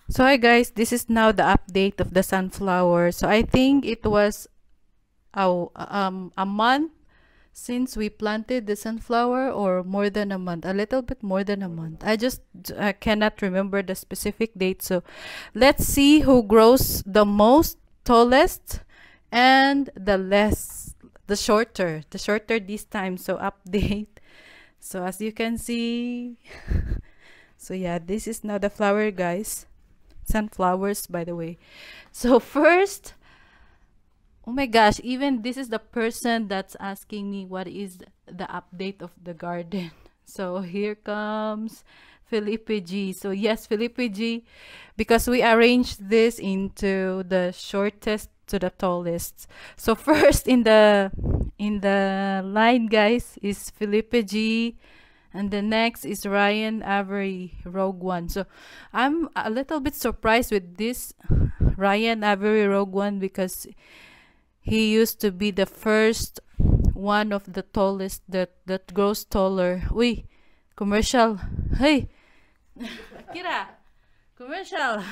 So hi guys, this is now the update of the sunflower. So I think it was a month since we planted the sunflower, or more than a month, a little bit more than a month. I just cannot remember the specific date. So let's see who grows the most, tallest, and the shorter this time. So update. So as you can see, so yeah, this is now the flower, guys. Sunflowers, by the way. So first, oh my gosh, even this is the person that's asking me what is the update of the garden. So here comes Felipe G. So yes, Felipe G, because we arranged this into the shortest to the tallest. So first in the line, guys, is Felipe G, and the next is Ryan Avery Rogue One. So I'm a little bit surprised with this Ryan Avery Rogue One, because he used to be the first one of the tallest that grows taller. Uy, commercial. Hey, Akira, commercial.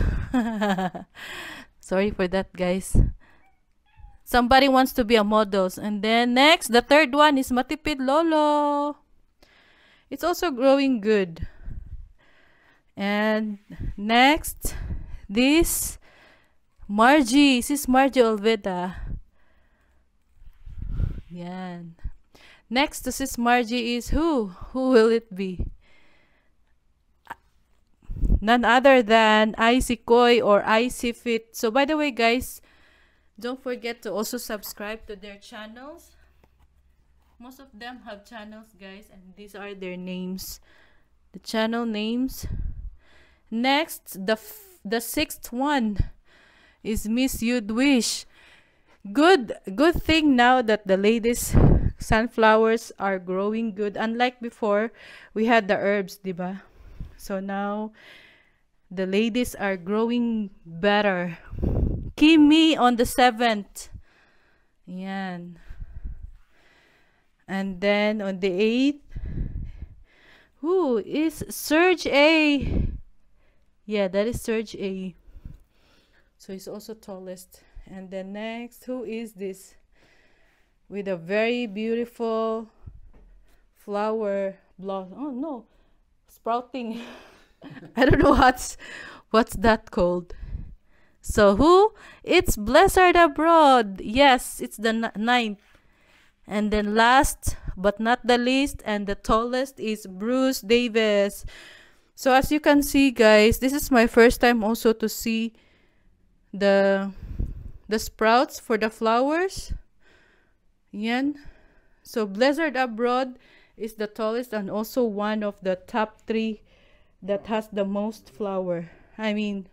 Sorry for that, guys. Somebody wants to be a model. And then next, the third one is Matipid Lolo. It's also growing good. And next, this Margie. This is Margie Olveda. Yan. Next to sis Margie is who? Who will it be? None other than Icy Koi or Icy Fit. So by the way, guys, don't forget to also subscribe to their channels. Most of them have channels, guys, and these are their names. The channel names. Next, the sixth one is Miss Yudwish. Good thing now that the ladies sunflowers are growing good. Unlike before, we had the herbs, diba? So now the ladies are growing better. Kimi on the 7th. Yan. And then on the 8th, who is Serge A? Yeah, that is Serge A. So he's also tallest. And then next, who is this? With a very beautiful flower blossom. Oh no, sprouting. I don't know what's that called. So who? It's Blizzard Abroad. Yes, it's the 9th. And then last but not the least, and the tallest, is Bruce Davis. So as you can see, guys, this is my first time also to see the sprouts for the flowers. Yan. So Blizzard Abroad is the tallest and also one of the top 3 that has the most flower. I mean,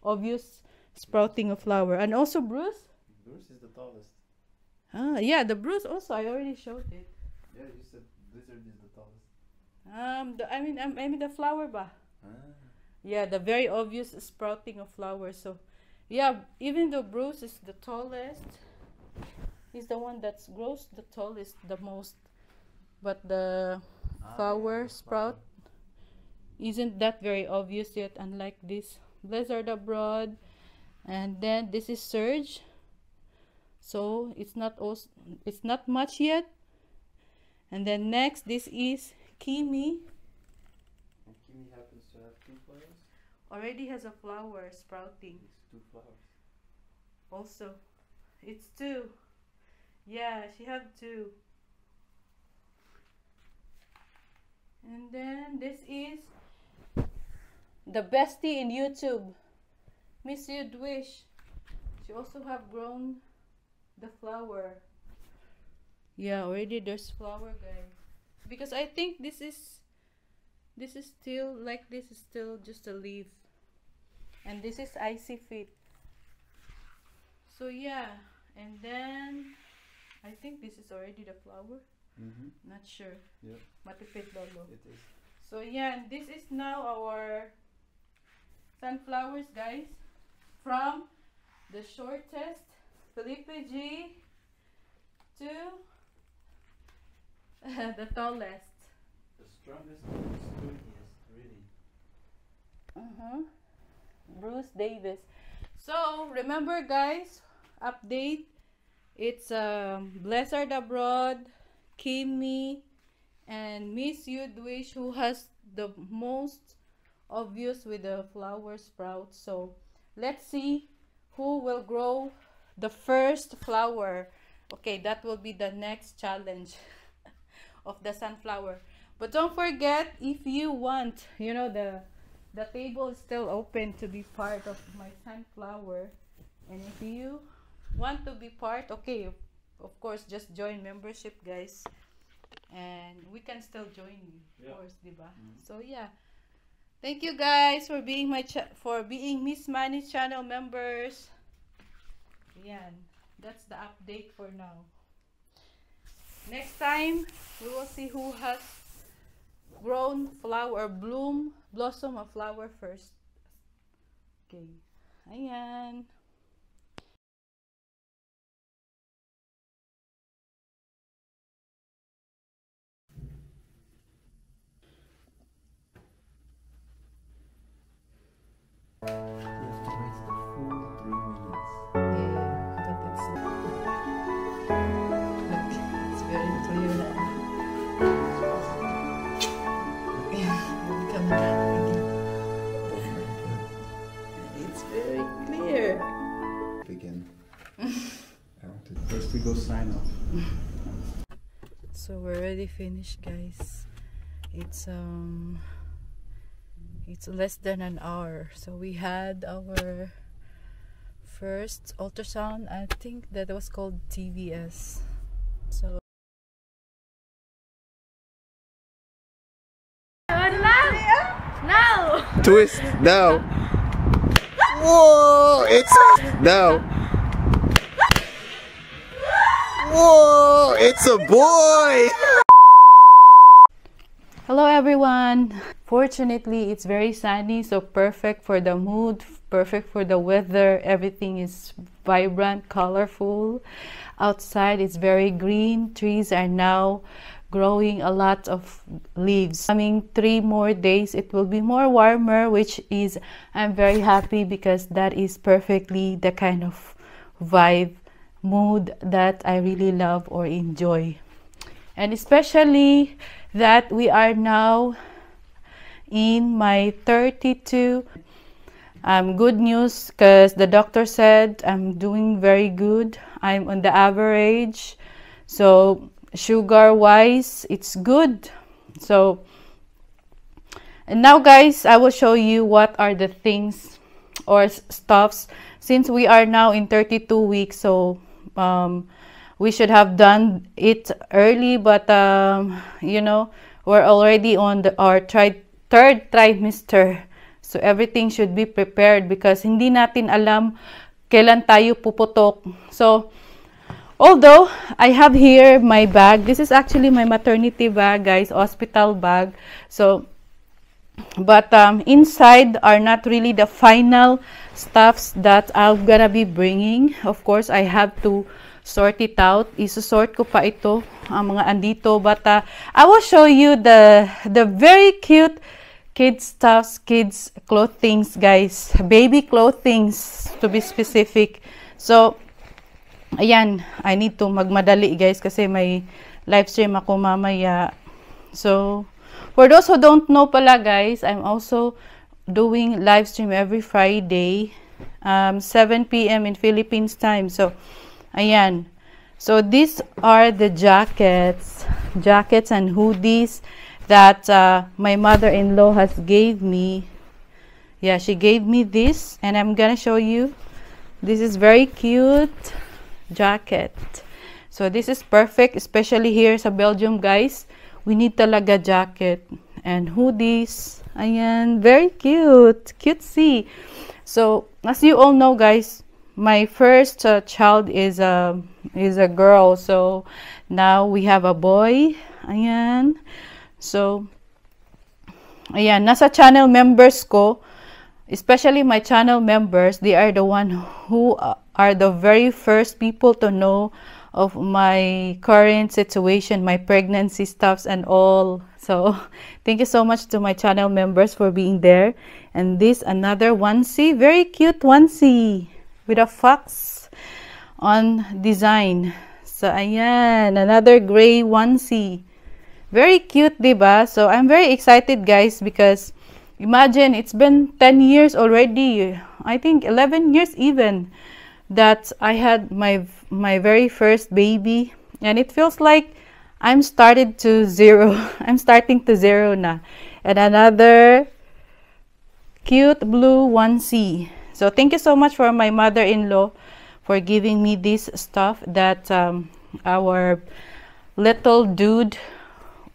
obvious sprouting of flower. And also Bruce. Bruce is the tallest. Ah, yeah, the Bruce also. I already showed it. Yeah, you said Blizzard is the tallest. I mean the flower ba. Ah. Yeah, the very obvious sprouting of flowers. So, yeah, even though Bruce is the tallest, he's the one that grows the tallest, the most. But the flower sprout isn't that very obvious yet, unlike this Blizzard Abroad. And then this is Surge. So it's not much yet. And then next, this is Kimi. And Kimi happens to have 2 flowers. Already has a flower sprouting. It's 2 flowers. Also, it's 2. Yeah, she have 2. And then this is the bestie in YouTube, Miss Yudwish. She also have grown the flower. Yeah, already there's flower, guys. Because I think this is still like, this is still just a leaf. And this is Icy Fit. So yeah, and then I think this is already the flower. Not sure. Yep. Matipid Lolo. It is. So yeah, this is now our sunflowers, guys, from the shortest Felipe G to the tallest. The strongest and the sturdiest, really. Bruce Davis. So remember, guys, update. It's Blessed Abroad, Kimmy, and Miss Yudwish who has the most obvious with the flower sprout. So let's see who will grow the first flower. Okay, that will be the next challenge of the sunflower. But don't forget, if you want, you know, the table is still open to be part of my sunflower. And if you want to be part, okay, of course, just join membership, guys. And we can still join you, of course, diba? So yeah, thank you guys for being Miss Manny's channel members. Yan, that's the update for now. Next time we will see who has grown flower, blossom a flower first. Okay, ayan. You have to wait the full 3 minutes. Yeah, but it's very clear now. It's very clear. Begin. First we go sign up. So we're already finished, guys. It's less than an hour. So we had our first ultrasound. I think that was called TVS. So No! Twist. No. Whoa! It's no. Whoa! It's a boy. hello everyone. Fortunately, it's very sunny, so perfect for the mood, perfect for the weather. Everything is vibrant, colorful. Outside it's very green. Trees are now growing a lot of leaves. Coming 3 more days it will be more warmer, which is I'm very happy because that is perfectly the kind of vibe, mood that I really love or enjoy. And especially that we are now in my 32. Good news because the doctor said I'm doing very good. I'm on the average. So sugar wise, it's good. So, and now guys, I will show you what are the things or stuffs since we are now in 32 weeks. So we should have done it early, but you know, we're already on our third trimester. So everything should be prepared because hindi natin alam kailan tayo puputok. So although I have here my bag, this is actually my maternity bag, guys, hospital bag. So but inside are not really the final stuffs that I'm gonna be bringing. Of course, I have to sort it out. Isusort ko pa ito ang mga andito, but I will show you the very cute kids stuffs, kids clothings, guys, baby clothings to be specific. So ayan, I need to magmadali, guys, kasi may live stream ako mamaya. So for those who don't know pala, guys, I'm also doing live stream every Friday 7 p.m. in Philippines time. So ayan, so these are the jackets and hoodies that my mother-in-law has gave me. Yeah, she gave me this, and I'm gonna show you. This is very cute jacket. So this is perfect, especially here sa Belgium, guys. We need talaga jacket and hoodies. Ayan, very cute, cutesy. So as you all know, guys, my first child is a girl. So now we have a boy. Ayan. So ayan, nasa channel members ko, especially my channel members, they are the one who are the very first people to know of my current situation, my pregnancy stuffs and all. So thank you so much to my channel members for being there. And this another onesie, very cute onesie with a fox on design. So ayan, another gray onesie. Very cute, diba? So I'm very excited, guys, because imagine it's been 10 years already. I think 11 years even that I had my very first baby, and it feels like I'm started to zero. I'm starting to zero na. And another cute blue onesie. So thank you so much for my mother-in-law for giving me this stuff that our little dude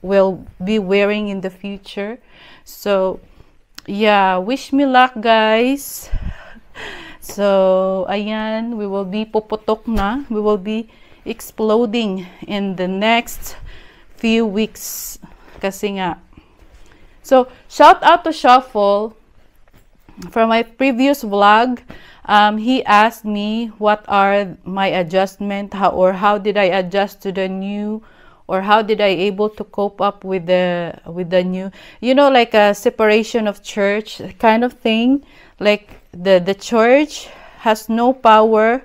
will be wearing in the future. So yeah, wish me luck, guys. So ayan, we will be puputok na. We will be exploding in the next few weeks kasi nga. So shout out to Shuffle. From my previous vlog, he asked me what are my adjustment, how did I adjust to the new, or how did I able to cope up with the new, you know, like a separation of church kind of thing. Like the church has no power.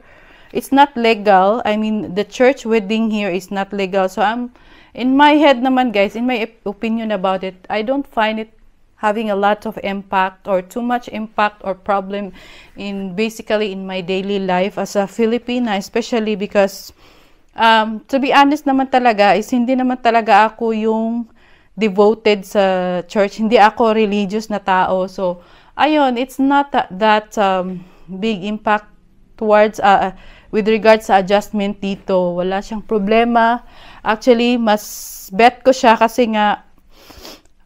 It's not legal. I mean, the church wedding here is not legal. So I'm in my head naman, guys, in my opinion about it, I don't find it having a lot of impact or too much impact or problem in basically in my daily life as a Filipina, especially because to be honest naman talaga is hindi naman talaga ako yung devoted sa church. Hindi ako religious na tao. So ayun, it's not that big impact towards with regards sa adjustment dito. Wala siyang problema. Actually, mas bet ko siya kasi nga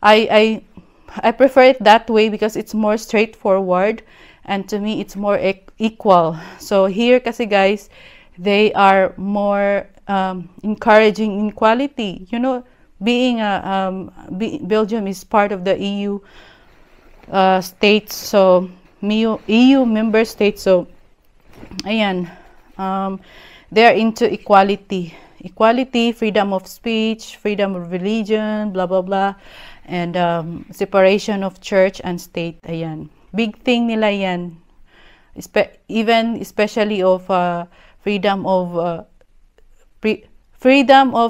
I prefer it that way because it's more straightforward, and to me it's more equal. So here kasi, guys, they are more encouraging equality. You know, being Belgium is part of the EU states, so EU member states. So ayan, they're into equality, freedom of speech, freedom of religion, blah blah blah, and separation of church and state. Ayan, big thing nila yan, especially of freedom of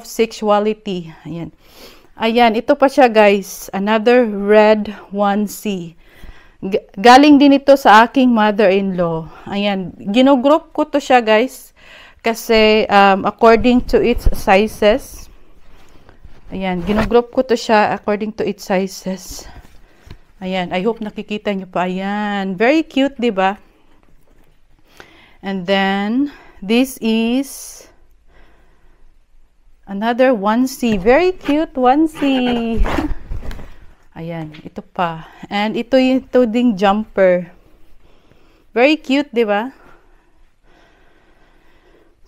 sexuality. Ayan, ito pa siya, guys, another red onesie. Galing din ito sa aking mother-in-law. Ayan, ginugroup ko to siya, guys, kasi according to its sizes. Ayan, ginugroup ko to siya according to its sizes. Ayan, I hope nakikita nyo pa. Ayan, very cute, diba? And then this is another onesie, very cute onesie. Ayan, ito pa. And ito ding jumper. Very cute, di ba?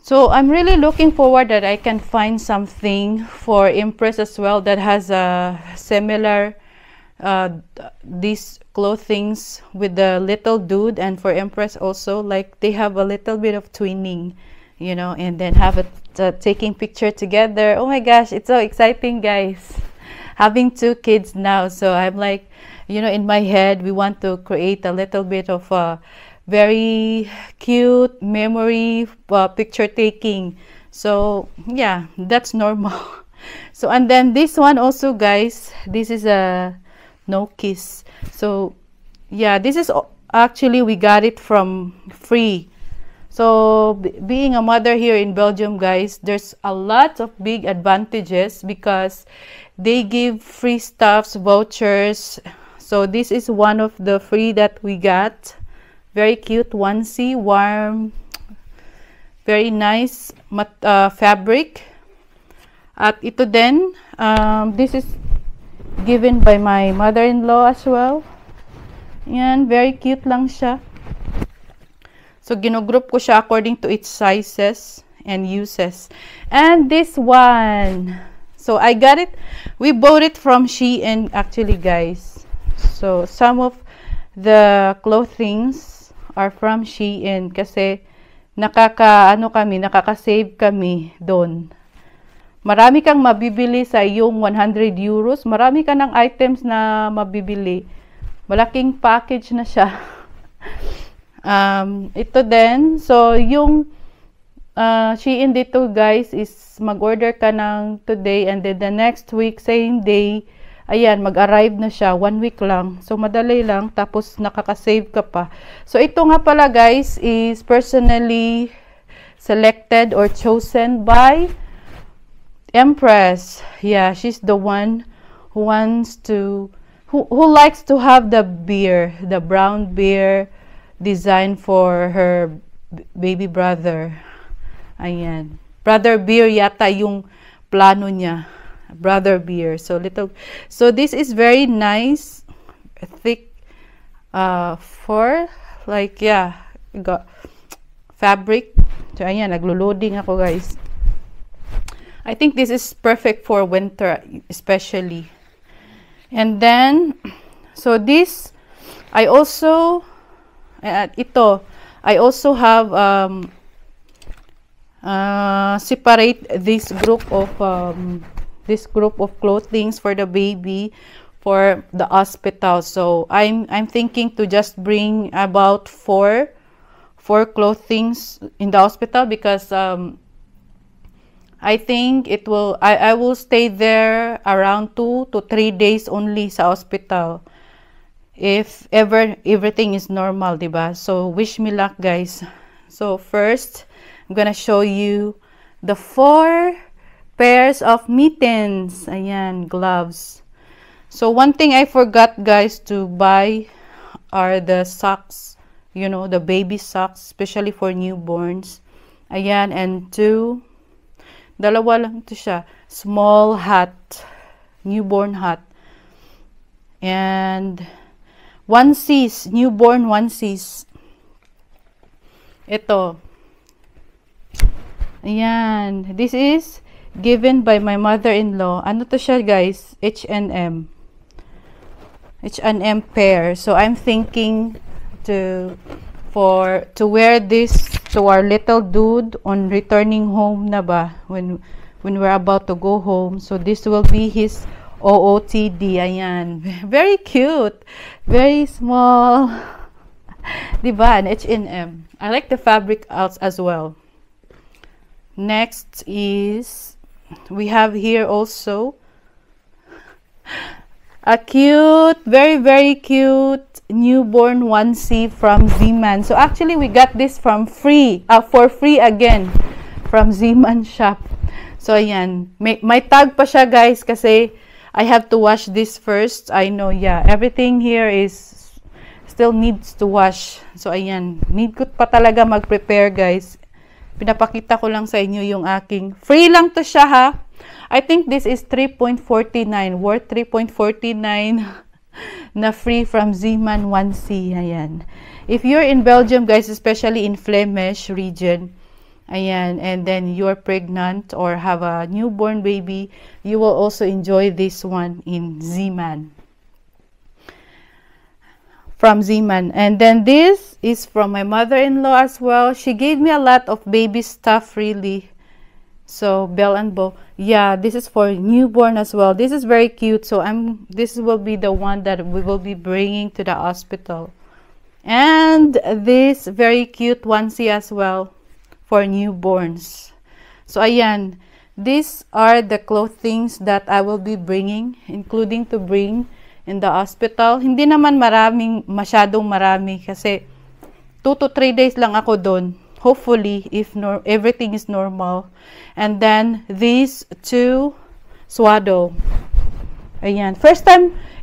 So, I'm really looking forward that I can find something for Impress as well that has a similar these clothings with the little dude, and for Impress also, like they have a little bit of twinning, you know, and then have it taking picture together. Oh my gosh, it's so exciting, guys. Having 2 kids now, so I'm like, you know, in my head, we want to create a little bit of a very cute memory picture taking. So yeah, that's normal. So, and then this one also, guys, this is a no kiss. So yeah, this is actually, we got it from free. So being a mother here in Belgium, guys, there's a lot of big advantages because they give free stuffs, vouchers. So this is one of the free that we got. Very cute onesie, warm, very nice fabric. At ito din, this is given by my mother-in-law as well. Yan, very cute lang siya. So ginugroup ko siya according to its sizes and uses. And this one, so I got it, we bought it from Shein actually, guys. So some of the clothings are from Shein kasi nakaka-save kami doon. marami kang mabibili sa iyong 100 euros. Marami ka ng items na mabibili. Malaking package na siya. Ito din. So, yung Shein dito guys is mag-order ka ng today and then the next week, same day, ayan, mag-arrive na siya. 1 week lang. So, madali lang. Tapos, nakaka-save ka pa. So, ito nga pala guys is personally selected or chosen by Empress. Yeah, she's the one who wants to, who likes to have the beer, the brown beer design for her baby brother. Ayan. Brother beer yata yung plano niya. Brother beer. So this is very nice, thick for like, yeah, got fabric. So ayan, naglo-loading ako guys. I think this is perfect for winter especially. And then so this I also I also have separate this group of clothings for the baby for the hospital. So I'm thinking to just bring about four clothings in the hospital because I think it will I will stay there around 2 to 3 days only sa hospital if ever everything is normal, diba? So wish me luck guys. So first I'm gonna show you the 4 pairs of mittens. Ayan, gloves. So one thing I forgot guys to buy are the socks. You know, the baby socks, especially for newborns. Ayan, and 2, dalawa lang ito siya. Small hat, newborn hat. And onesies, newborn onesies. Ito. Ayan. This is given by my mother-in-law. Ano to siya guys? H&M. H&M pair. So I'm thinking to wear this to our little dude on returning home na ba? When we're about to go home. So this will be his OOTD. Ayan. Very cute. Very small. Diba? An H&M. I like the fabric out as well. Next is, we have here also a cute, very, very cute newborn onesie from Zeeman. So actually, we got this from for free again from Zeeman shop. So ayan, may tag pa siya guys kasi I have to wash this first. I know, yeah, everything here is still needs to wash. So ayan, need ko pa talaga mag-prepare guys. Pinapakita ko lang sa inyo yung aking. Free lang to siya ha. I think this is 3.49. Worth 3.49 na free from Zeeman onesie. Ayan. If you're in Belgium guys, especially in Flemish region, ayan, and then you're pregnant or have a newborn baby, you will also enjoy this one in Zeeman. From Zeeman. And then this is from my mother-in-law as well. She gave me a lot of baby stuff really. So Bell and Bow. Yeah, this is for newborn as well. This is very cute. So this will be the one that we will be bringing to the hospital. And this very cute onesie as well for newborns. So ayan, these are the clothings that I will be bringing, including to bring in the hospital. Hindi naman masyadong marami kasi 2 to 3 days lang ako doon. Hopefully, if everything is normal. And then, these 2 swaddle. Ayan.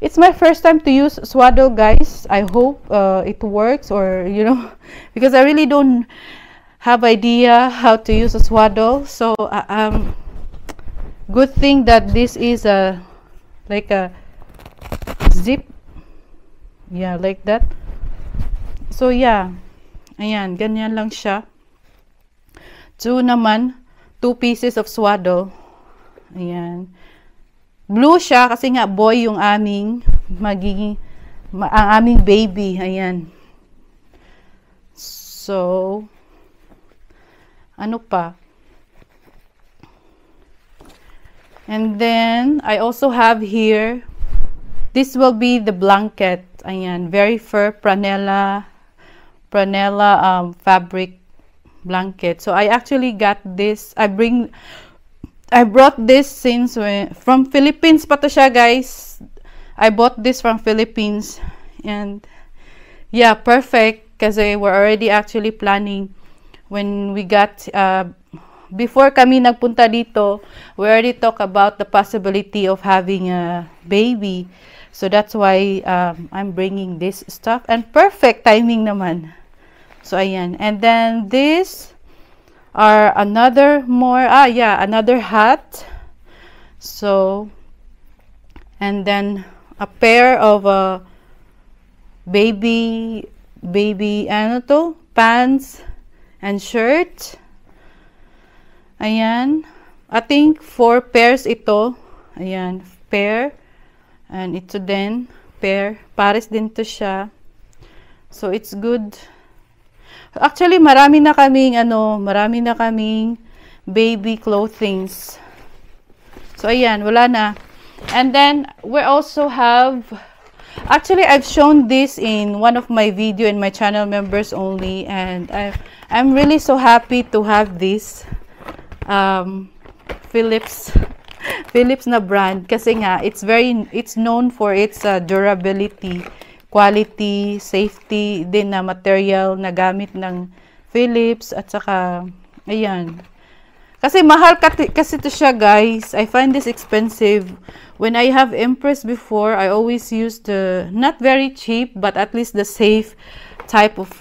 It's my first time to use swaddle, guys. I hope it works or, you know, because I really don't have idea how to use a swaddle. So, good thing that this is like a zip. Yeah, like that. So, yeah. Ayan, ganyan lang siya. 2 naman, 2 pieces of swaddle. Ayan. Blue siya kasi nga boy yung aming ang aming baby. Ayan. So, ano pa? And then, I also have here, this will be the blanket. Ayan, very fur Pranella fabric blanket. So I actually got this. I brought this since from Philippines pa to siya, guys. I bought this from Philippines, and yeah, perfect kasi we're already actually planning when we got before kami nagpunta dito, we already talk about the possibility of having a baby. So that's why I'm bringing this stuff, and perfect timing naman. So ayan, and then this are another hat. So, and then a pair of baby ano to, pants and shirt. Ayan, I think 4 pairs ito. Ayan, pair, and ito din pair, pares din to siya. So it's good. Actually, marami na kaming baby clothings. So ayan, wala na. And then we also have, actually I've shown this in one of my video in my channel members only, and I'm really so happy to have this Philips na brand, kasi nga it's known for its durability, quality, safety din na material na gamit ng Philips, at saka ayan. Kasi mahal kasi to siya, guys. I find this expensive. When I have Empress before, I always use the not very cheap but at least the safe type of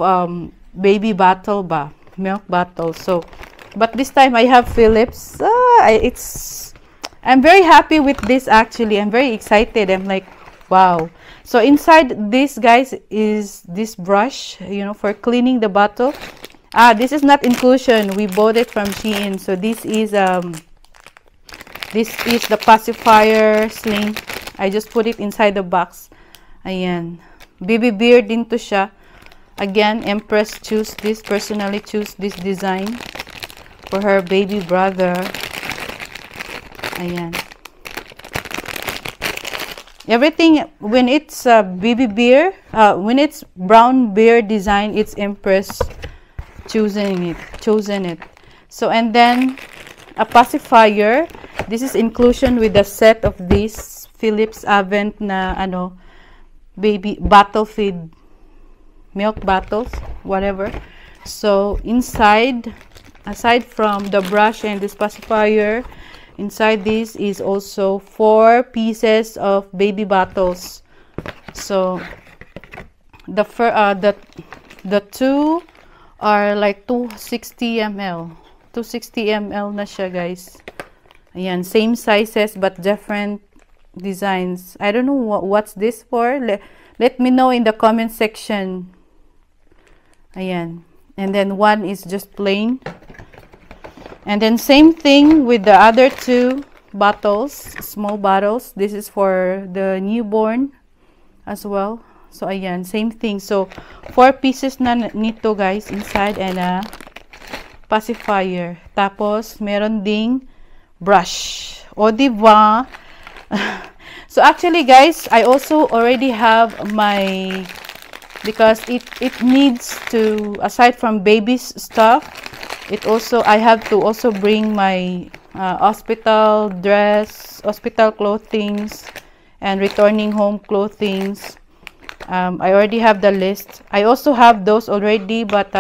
baby bottle ba, milk bottle. So, but this time I have Philips. I'm very happy with this actually. I'm very excited. I'm like, wow. So inside this, guys, is this brush, you know, for cleaning the bottle. This is not inclusion. We bought it from Shein. So this is the pacifier sling. I just put it inside the box. Ayan. Baby beard din to siya. Again, Empress personally choose this design for her baby brother. Ayan. Everything, when it's baby beard, when it's brown beard design, it's Empress chosen it. So, and then a pacifier. This is inclusion with the set of these Philips Avent na baby bottle feed milk bottles, whatever. So inside, aside from the brush and this pacifier, inside this is also 4 pieces of baby bottles. So the two are like 260 ml. 260 ml na siya, guys. Ayan, same sizes but different designs. I don't know what's this for. Let me know in the comment section. Ayan. And then one is just plain. And then same thing with the other 2 bottles, small bottles. This is for the newborn as well. So ayan, same thing. So 4 pieces na nito, guys, inside, and a pacifier. Tapos meron ding brush. O diba? So actually, guys, I also already have my, because it needs to, aside from baby's stuff, I have to also bring my hospital dress, hospital clothings, and returning home clothings. I already have the list. I also have those already, but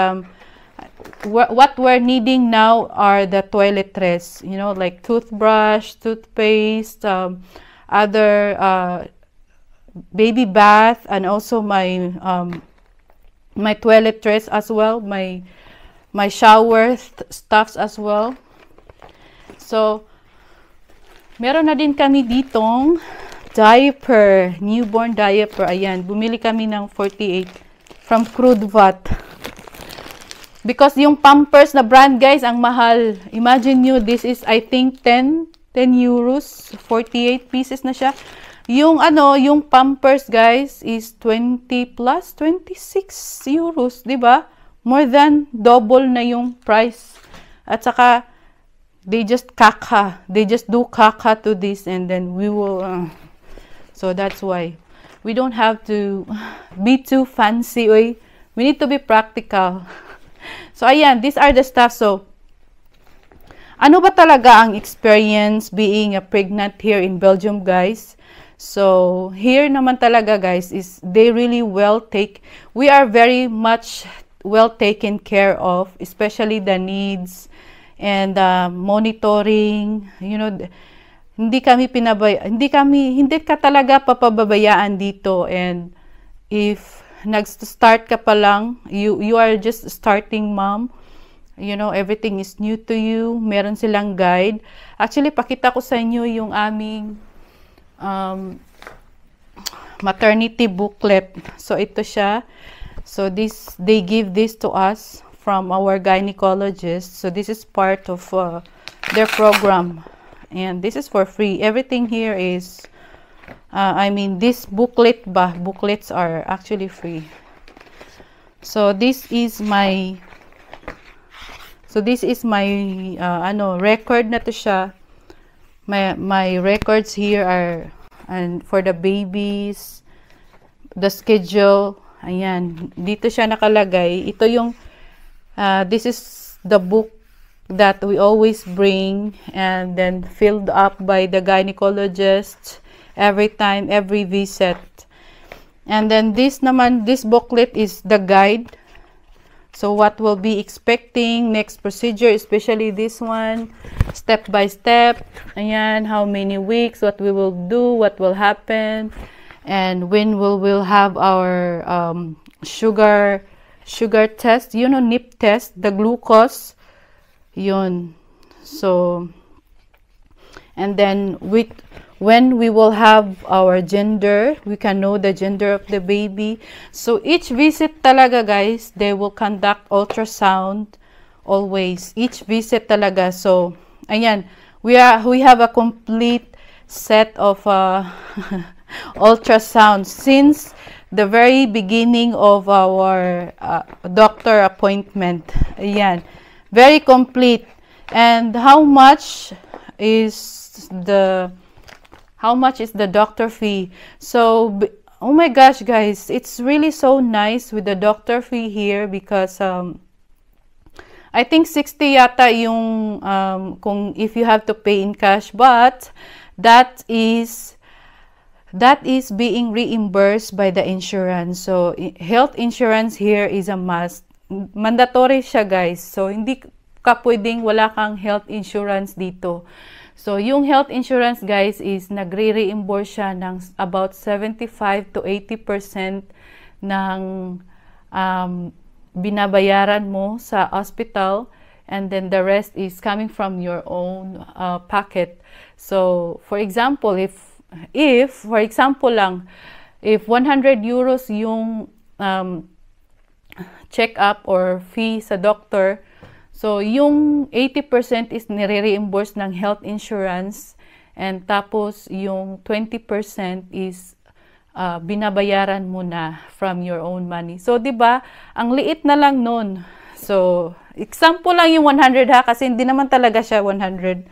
what we're needing now are the toiletries, you know, like toothbrush, toothpaste, other baby bath, and also my my toiletries as well, my shower stuffs as well. So meron na din kami ditong diaper, newborn diaper. Ayan, bumili kami ng 48 from Crudvat. Because yung Pampers na brand, guys, ang mahal. Imagine nyo, this is, I think, 10 euros. 48 pieces na siya. Yung yung Pampers, guys, is 20 plus 26 euros, 'di ba? More than double na yung price. At saka they just kaka. They just do kaka to this, and then we will. So that's why we don't have to be too fancy. We need to be practical. So ayan, these are the stuff. So ano ba talaga ang experience being a pregnant here in Belgium, guys? So here naman talaga, guys, is they really we are very much well taken care of, especially the needs and monitoring, you know. Hindi ka talaga papababayaan dito, and if nag-start ka pa lang, you are just starting mom, you know, everything is new to you. Meron silang guide. Actually, pakita ko sa inyo yung aming maternity booklet. So ito siya. So they give this to us from our gynecologist. So this is part of their program, and this is for free. Everything here is I mean, this booklets are actually free. So this is my record na to siya. My records here are, and for the babies, the schedule. Ayan, dito siya nakalagay. Ito yung this is the book that we always bring, and then filled up by the gynecologist every time, every visit. And then this booklet is the guide. So what we'll be expecting, next procedure, especially this one, step by step. Ayan, how many weeks, what we will do, what will happen, and when we'll have our sugar test, you know, NIP test, the glucose, yun. So, and then when we will have our gender, we can know the gender of the baby. So each visit talaga, guys, they will conduct ultrasound always. Each visit talaga. So ayan, we have a complete set of ultrasound since the very beginning of our doctor appointment. Ayan, very complete. And how much is the doctor fee? So oh my gosh, guys, it's really so nice with the doctor fee here, because I think 60 yata yung if you have to pay in cash, but that is being reimbursed by the insurance. So health insurance here is a must, mandatory siya, guys. So hindi ka pwedeng wala kang health insurance dito. So yung health insurance, guys, is nagre-reimburse siya ng about 75 to 80% ng binabayaran mo sa hospital, and then the rest is coming from your own pocket. So for example, if for example lang, if 100 euros yung check-up or fee sa doctor, so yung 80% is nire-reimburse ng health insurance, and tapos yung 20% is binabayaran mo na from your own money. So 'di ba, ang liit na lang nun. So example lang yung 100 ha, kasi hindi naman talaga siya 100.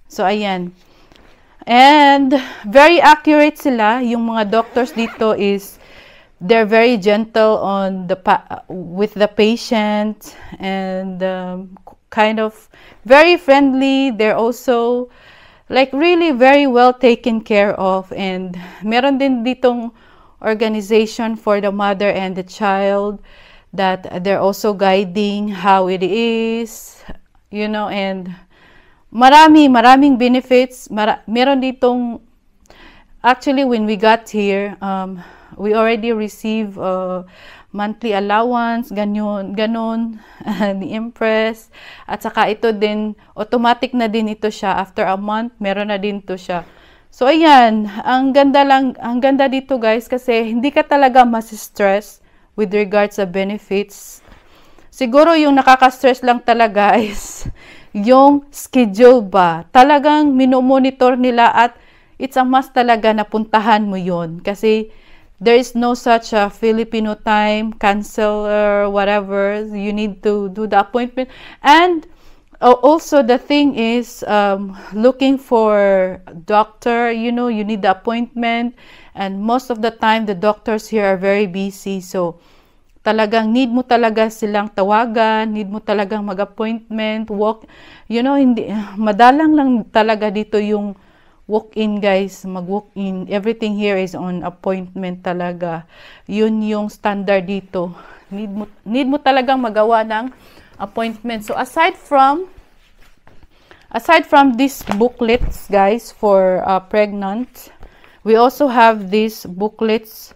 So ayan. And very accurate sila. Yung mga doctors dito is they're very gentle on with the patient, and kind of very friendly. They're also like really very well taken care of. And meron din ditong organization for the mother and the child that they're also guiding how it is, you know, and maraming benefits. Meron ditong, actually when we got here, we already receive monthly allowance, ganon ni Impress. At saka ito din, automatic na din ito siya. After a month, meron na din to siya. So ayan, ang ganda dito, guys, kasi hindi ka talaga mas-stress with regards sa benefits. Siguro yung nakaka-stress lang talaga is yung schedule ba. Talagang minomonitor nila, at it's a must talaga na puntahan mo yon, kasi there is no such a Filipino time, cancel or whatever. You need to do the appointment. And Also, the thing is, looking for doctor, you know, you need the appointment, and most of the time the doctors here are very busy, so talagang need mo talaga silang tawagan, need mo talagang mag-appointment, walk, you know, hindi, madalang lang talaga dito yung walk-in, guys, mag-walk-in. Everything here is on appointment talaga. Yun yung standard dito. Need mo talagang magawa ng appointment. So aside from these booklets, guys, for pregnant, we also have these booklets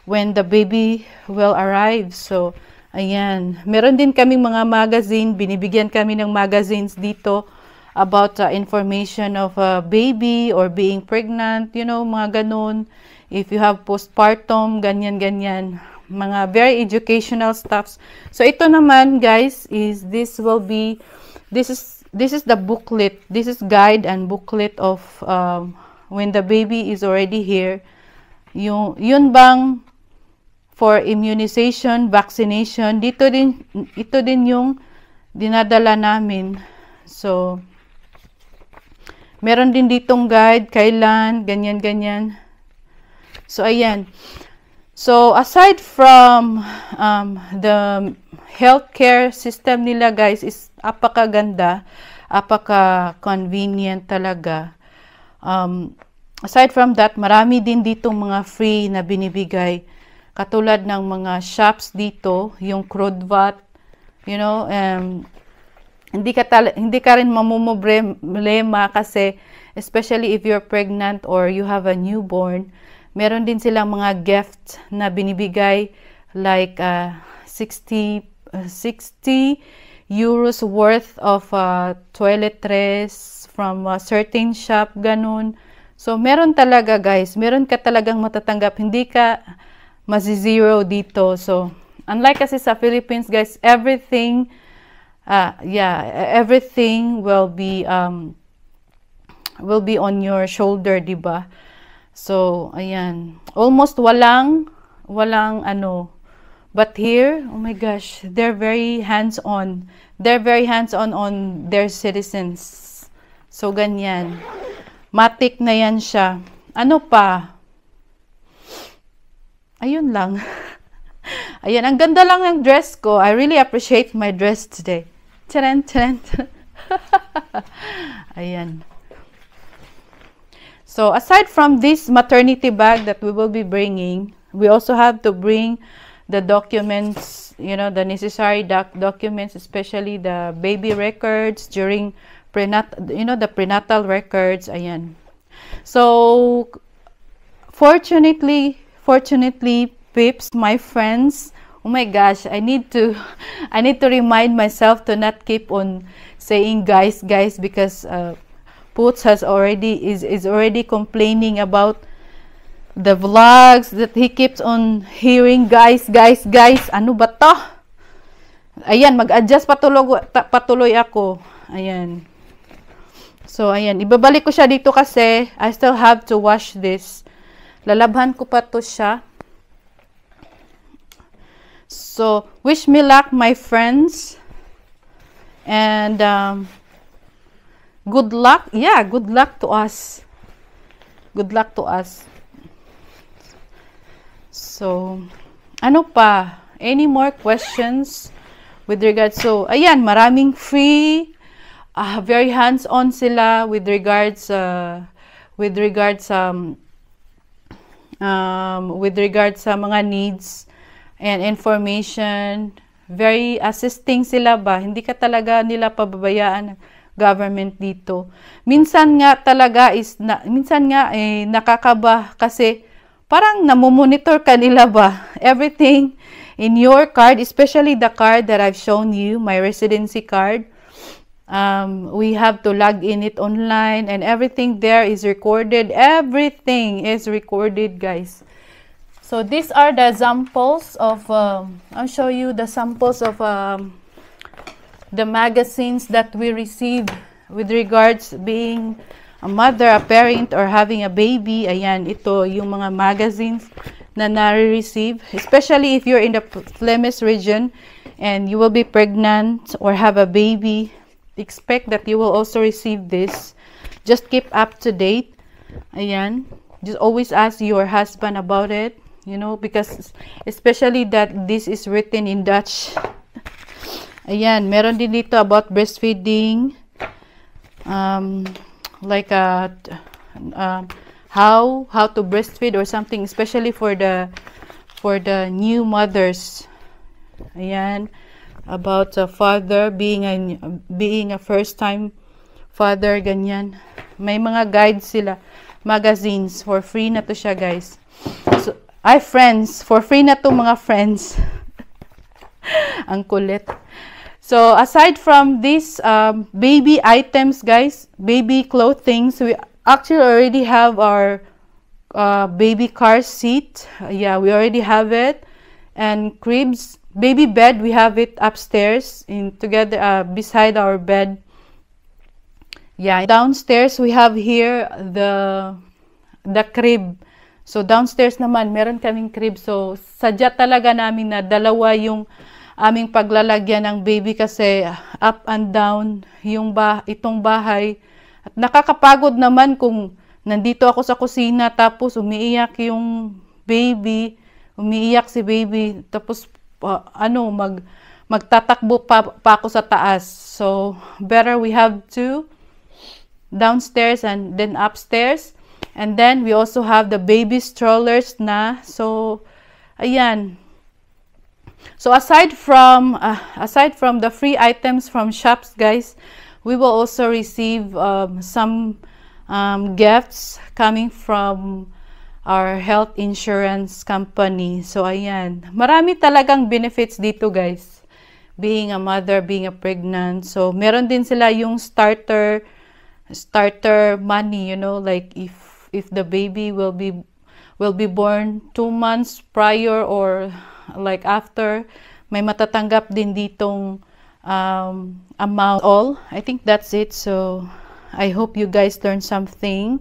when the baby will arrive. So ayan, meron din kaming mga magazine, binibigyan kami ng magazines dito about information of a baby or being pregnant, you know, mga ganun. If you have postpartum, ganyan, mga very educational stuffs. So ito naman, guys, is this is the booklet. This is guide and booklet of when the baby is already here. Yun bang for immunization, vaccination, ito din yung dinadala namin. So meron din ditong guide, kailan, ganyan. So ayan. So aside from the healthcare system nila, guys, is apakaganda, apaka-convenient talaga. Aside from that, marami din ditong mga free na binibigay. Katulad ng mga shops dito, yung Krodvat, you know, hindi ka rin mamumroblema kasi, especially if you're pregnant or you have a newborn, meron din silang mga gifts na binibigay, like 60 euros worth of toiletries from a certain shop, ganun. So meron talaga, guys, meron ka talagang matatanggap, hindi ka mazi-zero dito. So unlike kasi sa Philippines, guys, everything will be on your shoulder, diba? So ayan, almost walang ano. But here, oh my gosh, they're very hands-on. They're very hands-on on their citizens. So ganyan, matik na yan siya. Ano pa? Ayun lang. Ayan, ang ganda lang ng dress ko. I really appreciate my dress today. Tcharan. Ayan. So, aside from this maternity bag that we will be bringing, we also have to bring the documents, you know, the necessary documents, especially the baby records during the prenatal records. Ayan. So, Fortunately, peeps, my friends, oh my gosh, I need to remind myself to not keep on saying guys, because Poots is already complaining about the vlogs that he keeps on hearing guys. Ano ba to? Ayan, mag-adjust patuloy ako. Ayan. So ayan, ibabalik ko siya dito kasi I still have to wash this. Lalabhan ko pa to siya. So, wish me luck, my friends. And good luck. Yeah, good luck to us. Good luck to us. So, ano pa? Any more questions with regards? So, ayan, maraming free. Very hands-on sila with regards sa mga needs and information. Very assisting sila ba? Hindi ka talaga nila pababayaan ng government dito. Minsan nga nakakaba kasi parang namomonitor ka nila ba? Everything in your card, especially the card that I've shown you, my residency card. We have to log in it online and everything there is recorded. Everything is recorded, guys. So these are the samples of I'll show you the samples of the magazines that we receive with regards being a mother, a parent, or having a baby. Ayan, ito yung mga magazines na nare-receive, especially if you're in the Flemish region and you will be pregnant or have a baby. expect that you will also receive this. Just keep up to date. Ayan. Just always ask your husband about it, you know, because especially that this is written in Dutch. Ayan, meron din dito about breastfeeding. Like how to breastfeed or something, especially for the new mothers. Ayan, about a father being a first time father, ganyan. May mga guides sila, magazines, for free na to siya, guys. So, friends, for free na to, mga friends. Ang kulit. So, aside from these baby items, guys, baby clothing, so we actually already have our baby car seat. Yeah, we already have it. And cribs, baby bed, we have it upstairs together beside our bed. Yeah, downstairs we have here the crib. So, downstairs naman, meron kaming crib. So, sadya talaga namin na dalawa yung aming paglalagyan ng baby kasi up and down itong bahay. At nakakapagod naman kung nandito ako sa kusina tapos umiiyak yung baby, umiiyak si baby, tapos magtatakbo pa ako sa taas. So, better we have two downstairs and then upstairs. And then we also have the baby strollers na. So, ayan. So aside from the free items from shops, guys, we will also receive some gifts coming from our health insurance company. So ayan, marami talagang benefits dito, guys, being a mother, being a pregnant. So meron din sila yung starter money, you know, like if the baby will be born 2 months prior or like after, may matatanggap din ditong amount. I think that's it. So I hope you guys learned something,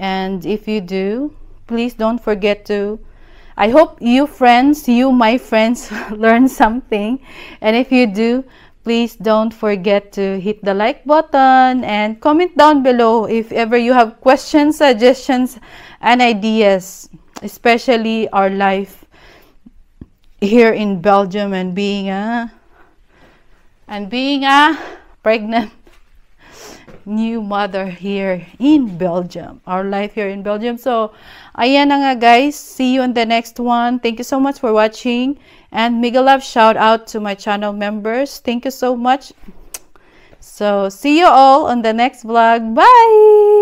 and if you do, please don't forget to, I hope you my friends learn something, and if you do, please don't forget to hit the like button and comment down below if ever you have questions, suggestions, and ideas, especially our life here in Belgium and being a pregnant new mother here in Belgium. Our life here in Belgium. So, ayan na nga, guys. See you in the next one. Thank you so much for watching. And mega love shout out to my channel members. Thank you so much. So, see you all on the next vlog. Bye!